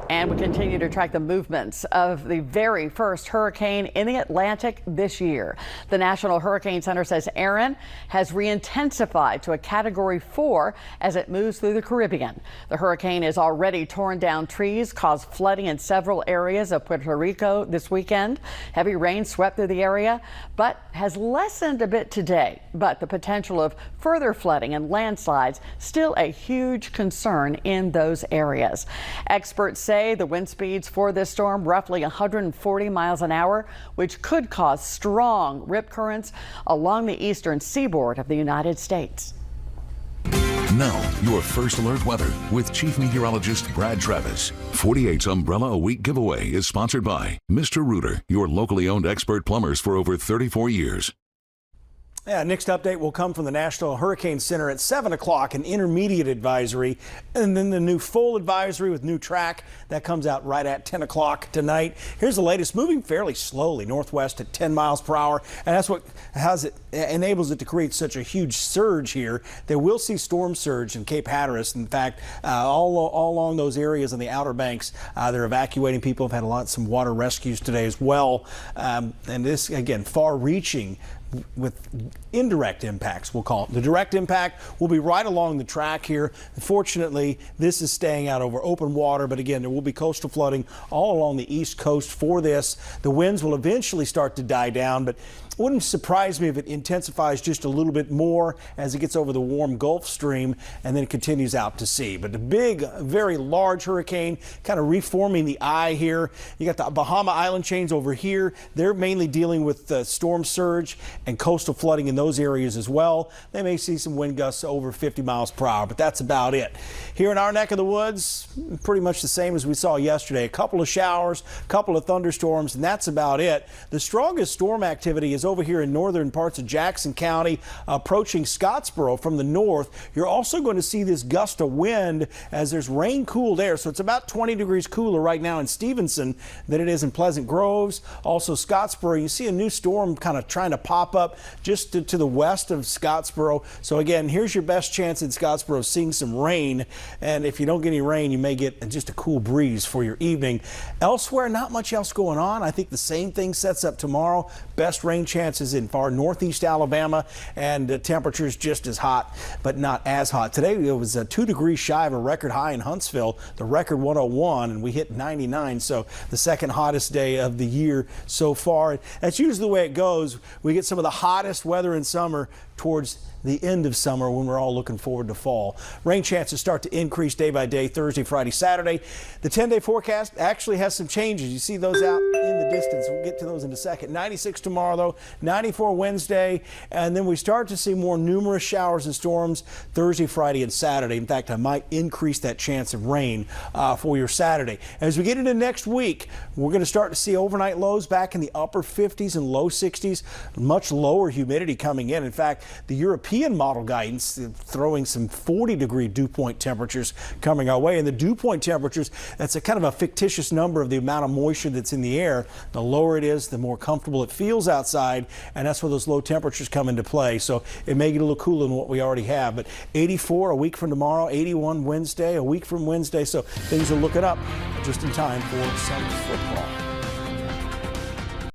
And we continue to track the movements of the very first hurricane in the Atlantic this year. The National Hurricane Center says Erin has re-intensified to a Category 4 as it moves through the Caribbean. The hurricane has already torn down trees, caused flooding in several areas of Puerto Rico this weekend. Heavy rain swept through the area, but has lessened a bit today. But the potential of further flooding and landslides still a huge concern in those areas. Experts say the wind speeds for this storm roughly 140 miles an hour, which could cause strong rip currents along the eastern seaboard of the United States. Now, your first alert weather with Chief Meteorologist Brad Travis. 48's Umbrella a Week giveaway is sponsored by Mr. Rooter, your locally owned expert plumbers for over 34 years. Yeah, next update will come from the National Hurricane Center at 7 o'clock, an intermediate advisory, and then the new full advisory with new track that comes out right at 10 o'clock tonight. Here's the latest, moving fairly slowly northwest at 10 miles per hour, and that's what enables it to create such a huge surge here. They will see storm surge in Cape Hatteras. In fact, all along those areas on the Outer Banks, they're evacuating people. Have had some water rescues today as well, and this again far-reaching with indirect impacts, we'll call it. The direct impact will be right along the track here. Fortunately, this is staying out over open water, but again, there will be coastal flooding all along the east coast for this. The winds will eventually start to die down, but it wouldn't surprise me if it intensifies just a little bit more as it gets over the warm Gulf Stream and then it continues out to sea. But a big, very large hurricane kind of reforming the eye here. You got the Bahama Island chains over here. They're mainly dealing with storm surge and coastal flooding in those areas as well. They may see some wind gusts over 50 miles per hour, but that's about it. Here in our neck of the woods, pretty much the same as we saw yesterday. A couple of showers, a couple of thunderstorms, and that's about it. The strongest storm activity is over here in northern parts of Jackson County, approaching Scottsboro from the north. You're also going to see this gust of wind as there's rain cooled air. So it's about 20 degrees cooler right now in Stevenson than it is in Pleasant Groves. Also Scottsboro, you see a new storm kind of trying to pop up just to the west of Scottsboro. So again, here's your best chance in Scottsboro of seeing some rain. And if you don't get any rain, you may get just a cool breeze for your evening. Elsewhere, not much else going on. I think the same thing sets up tomorrow. Best rain chances in far northeast Alabama, and temperatures just as hot, but not as hot. Today it was 2 degrees shy of a record high in Huntsville, the record 101, and we hit 99. So the second hottest day of the year so far. That's usually the way it goes. We get some of the hottest weather in summer towards the end of summer when we're all looking forward to fall. Rain chances start to increase day by day, Thursday, Friday, Saturday. The 10-day forecast actually has some changes. You see those out in the distance. We'll get to those in a second. 96 tomorrow, though, 94 Wednesday, and then we start to see more numerous showers and storms Thursday, Friday, and Saturday. In fact, I might increase that chance of rain for your Saturday. As we get into next week, we're going to start to see overnight lows back in the upper 50s and low 60s, much lower humidity coming in. In fact, the European model guidance throwing some 40-degree dew point temperatures coming our way. And the dew point temperatures, that's a kind of a fictitious number of the amount of moisture that's in the air. The lower it is, the more comfortable it feels outside, and that's where those low temperatures come into play. So it may get a little cooler than what we already have. But 84 a week from tomorrow, 81 Wednesday, a week from Wednesday. So things are looking up just in time for some football.